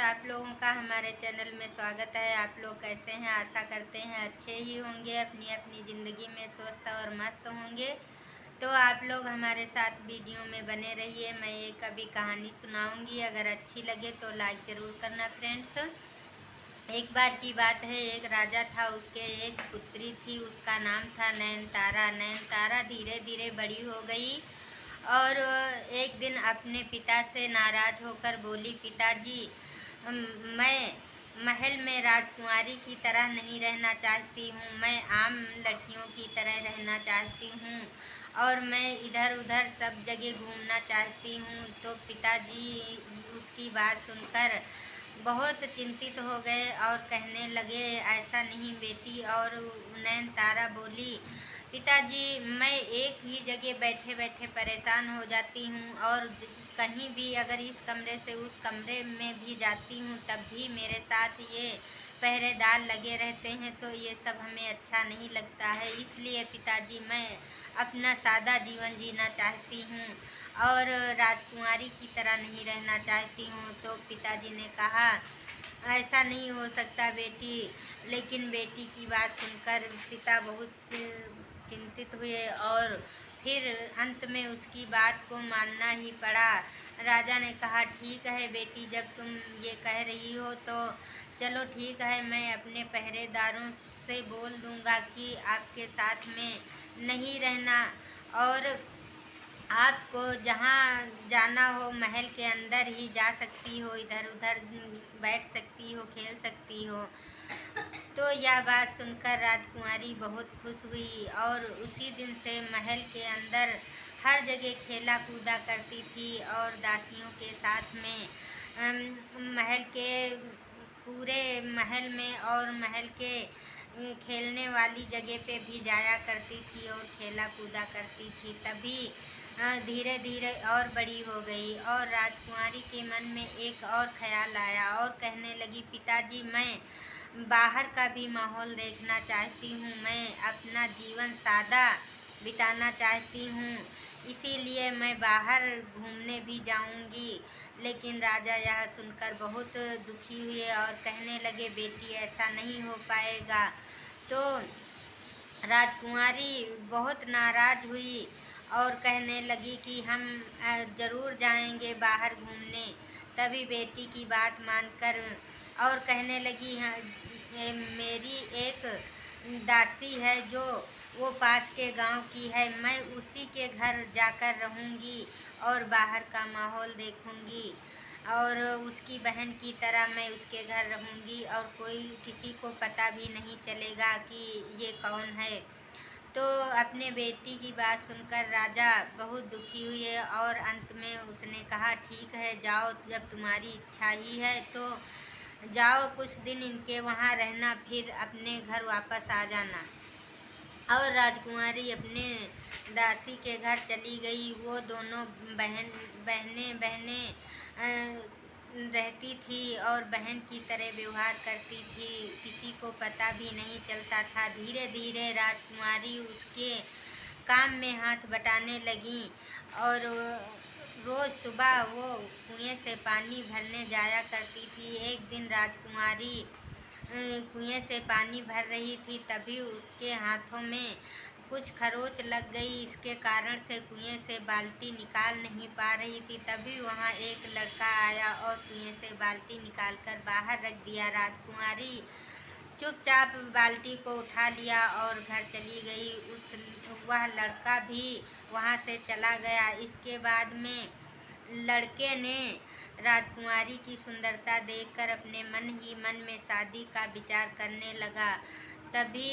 आप लोगों का हमारे चैनल में स्वागत है। आप लोग कैसे हैं? आशा करते हैं अच्छे ही होंगे, अपनी अपनी ज़िंदगी में स्वस्थ और मस्त होंगे। तो आप लोग हमारे साथ वीडियो में बने रहिए। मैं एक अभी कहानी सुनाऊंगी, अगर अच्छी लगे तो लाइक ज़रूर करना फ्रेंड्स। एक बार की बात है, एक राजा था, उसके एक पुत्री थी, उसका नाम था नयनतारा। नयनतारा धीरे धीरे बड़ी हो गई और एक दिन अपने पिता से नाराज़ होकर बोली, पिताजी, मैं महल में राजकुमारी की तरह नहीं रहना चाहती हूँ। मैं आम लड़कियों की तरह रहना चाहती हूँ और मैं इधर उधर सब जगह घूमना चाहती हूँ। तो पिताजी उसकी बात सुनकर बहुत चिंतित हो गए और कहने लगे, ऐसा नहीं बेटी। और नयनतारा बोली, पिताजी, मैं एक ही जगह बैठे बैठे परेशान हो जाती हूँ और कहीं भी अगर इस कमरे से उस कमरे में भी जाती हूँ तब भी मेरे साथ ये पहरेदार लगे रहते हैं, तो ये सब हमें अच्छा नहीं लगता है। इसलिए पिताजी, मैं अपना सादा जीवन जीना चाहती हूँ और राजकुमारी की तरह नहीं रहना चाहती हूँ। तो पिताजी ने कहा, ऐसा नहीं हो सकता बेटी। लेकिन बेटी की बात सुनकर पिता बहुत चिंतित हुए और फिर अंत में उसकी बात को मानना ही पड़ा। राजा ने कहा, ठीक है बेटी, जब तुम ये कह रही हो तो चलो ठीक है, मैं अपने पहरेदारों से बोल दूंगा कि आपके साथ में नहीं रहना और आपको जहाँ जाना हो महल के अंदर ही जा सकती हो, इधर उधर बैठ सकती हो, खेल सकती हो। तो यह बात सुनकर राजकुमारी बहुत खुश हुई और उसी दिन से महल के अंदर हर जगह खेला कूदा करती थी और दासियों के साथ में महल के पूरे महल में और महल के खेलने वाली जगह पे भी जाया करती थी और खेला कूदा करती थी। तभी धीरे धीरे और बड़ी हो गई और राजकुमारी के मन में एक और ख्याल आया और कहने लगी, पिताजी, मैं बाहर का भी माहौल देखना चाहती हूँ। मैं अपना जीवन सादा बिताना चाहती हूँ, इसीलिए मैं बाहर घूमने भी जाऊँगी। लेकिन राजा यह सुनकर बहुत दुखी हुए और कहने लगे, बेटी, ऐसा नहीं हो पाएगा। तो राजकुमारी बहुत नाराज़ हुई और कहने लगी कि हम ज़रूर जाएंगे बाहर घूमने। तभी बेटी की बात मानकर और कहने लगी, हाँ, मेरी एक दासी है जो वो पास के गांव की है, मैं उसी के घर जाकर रहूंगी और बाहर का माहौल देखूंगी और उसकी बहन की तरह मैं उसके घर रहूंगी और कोई किसी को पता भी नहीं चलेगा कि ये कौन है। तो अपने बेटी की बात सुनकर राजा बहुत दुखी हुए और अंत में उसने कहा, ठीक है, जाओ, जब तुम्हारी इच्छा ही है तो जाओ, कुछ दिन इनके वहाँ रहना, फिर अपने घर वापस आ जाना। और राजकुमारी अपने दासी के घर चली गई। वो दोनों बहनें बहनें रहती थी और बहन की तरह व्यवहार करती थी, किसी को पता भी नहीं चलता था। धीरे धीरे राजकुमारी उसके काम में हाथ बटाने लगी और रोज़ सुबह वो कुएं से पानी भरने जाया करती थी। एक दिन राजकुमारी कुएं से पानी भर रही थी, तभी उसके हाथों में कुछ खरोच लग गई। इसके कारण से कुएं से बाल्टी निकाल नहीं पा रही थी। तभी वहाँ एक लड़का आया और कुएं से बाल्टी निकालकर बाहर रख दिया। राजकुमारी चुपचाप बाल्टी को उठा लिया और घर चली गई। वह लड़का भी वहाँ से चला गया। इसके बाद में लड़के ने राजकुमारी की सुंदरता देखकर अपने मन ही मन में शादी का विचार करने लगा। तभी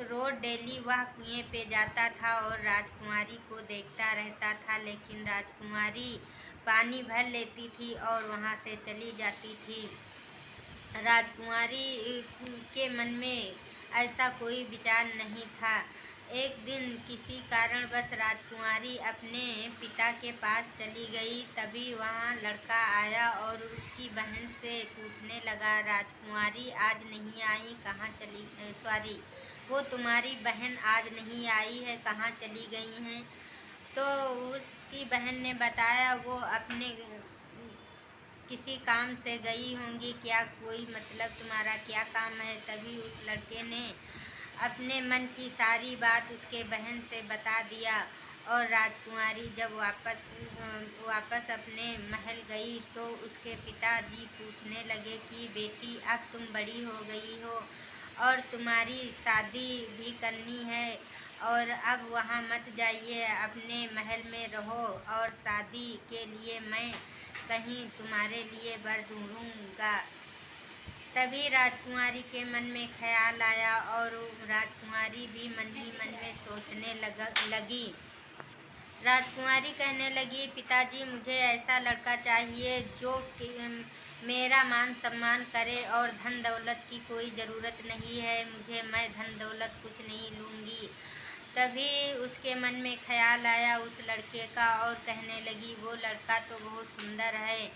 रोज डेली वह कुएं पे जाता था और राजकुमारी को देखता रहता था, लेकिन राजकुमारी पानी भर लेती थी और वहाँ से चली जाती थी। राजकुमारी के मन में ऐसा कोई विचार नहीं था। एक दिन किसी कारणवश राजकुमारी अपने पिता के पास चली गई। तभी वहाँ लड़का आया और उसकी बहन से पूछने लगा, राजकुमारी आज नहीं आई, कहाँ चली, सॉरी, वो तुम्हारी बहन आज नहीं आई है, कहाँ चली गई हैं? तो उसकी बहन ने बताया, वो अपने किसी काम से गई होंगी, क्या कोई मतलब तुम्हारा क्या काम है। तभी उस लड़के ने अपने मन की सारी बात उसके बहन से बता दिया। और राजकुमारी जब वापस अपने महल गई तो उसके पिताजी पूछने लगे कि बेटी, अब तुम बड़ी हो गई हो और तुम्हारी शादी भी करनी है, और अब वहाँ मत जाइए, अपने महल में रहो, और शादी के लिए मैं कहीं तुम्हारे लिए वर ढूंढूंगा। तभी राजकुमारी के मन में ख्याल आया और राजकुमारी भी मन ही मन में सोचने लगी। राजकुमारी कहने लगी, पिताजी, मुझे ऐसा लड़का चाहिए जो कि मेरा मान सम्मान करे, और धन दौलत की कोई ज़रूरत नहीं है मुझे, मैं धन दौलत कुछ नहीं लूँगी। तभी उसके मन में ख्याल आया उस लड़के का और कहने लगी, वो लड़का तो बहुत सुंदर है।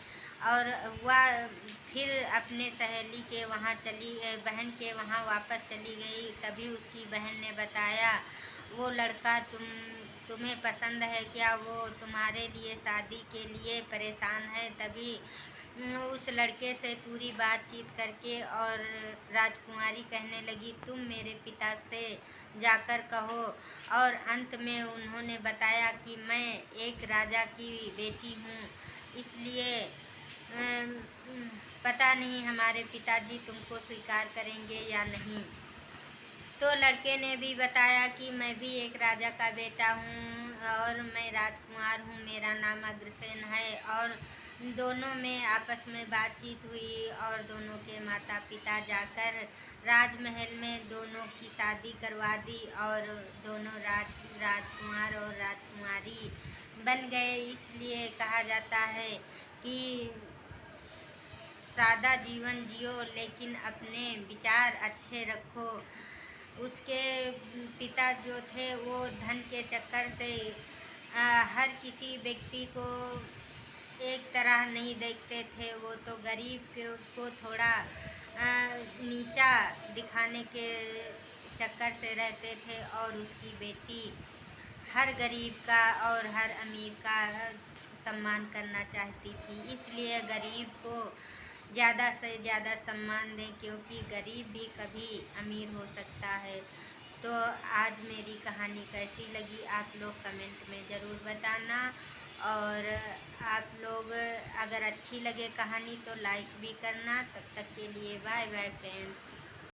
और वह फिर अपने सहेली के वहाँ बहन के वहाँ वापस चली गई। तभी उसकी बहन ने बताया, वो लड़का तुम्हें पसंद है क्या, वो तुम्हारे लिए शादी के लिए परेशान है। तभी उस लड़के से पूरी बातचीत करके और राजकुमारी कहने लगी, तुम मेरे पिता से जाकर कहो। और अंत में उन्होंने बताया कि मैं एक राजा की बेटी हूँ, इसलिए अम, पता नहीं हमारे पिताजी तुमको स्वीकार करेंगे या नहीं। तो लड़के ने भी बताया कि मैं भी एक राजा का बेटा हूँ और मैं राजकुमार हूँ, मेरा नाम अग्रसेन है। और दोनों में आपस में बातचीत हुई और दोनों के माता पिता जाकर राजमहल में दोनों की शादी करवा दी और दोनों राजकुमार और राजकुमारी बन गए। इसलिए कहा जाता है कि सादा जीवन जियो लेकिन अपने विचार अच्छे रखो। उसके पिता जो थे वो धन के चक्कर से हर किसी व्यक्ति को एक तरह नहीं देखते थे। वो तो गरीब को थोड़ा नीचा दिखाने के चक्कर से रहते थे, और उसकी बेटी हर गरीब का और हर अमीर का सम्मान करना चाहती थी। इसलिए गरीब को ज़्यादा से ज़्यादा सम्मान दें, क्योंकि गरीब भी कभी अमीर हो सकता है। तो आज मेरी कहानी कैसी लगी आप लोग कमेंट में ज़रूर बताना। और आप लोग अगर अच्छी लगे कहानी तो लाइक भी करना। तब तक के लिए बाय बाय फ्रेंड्स।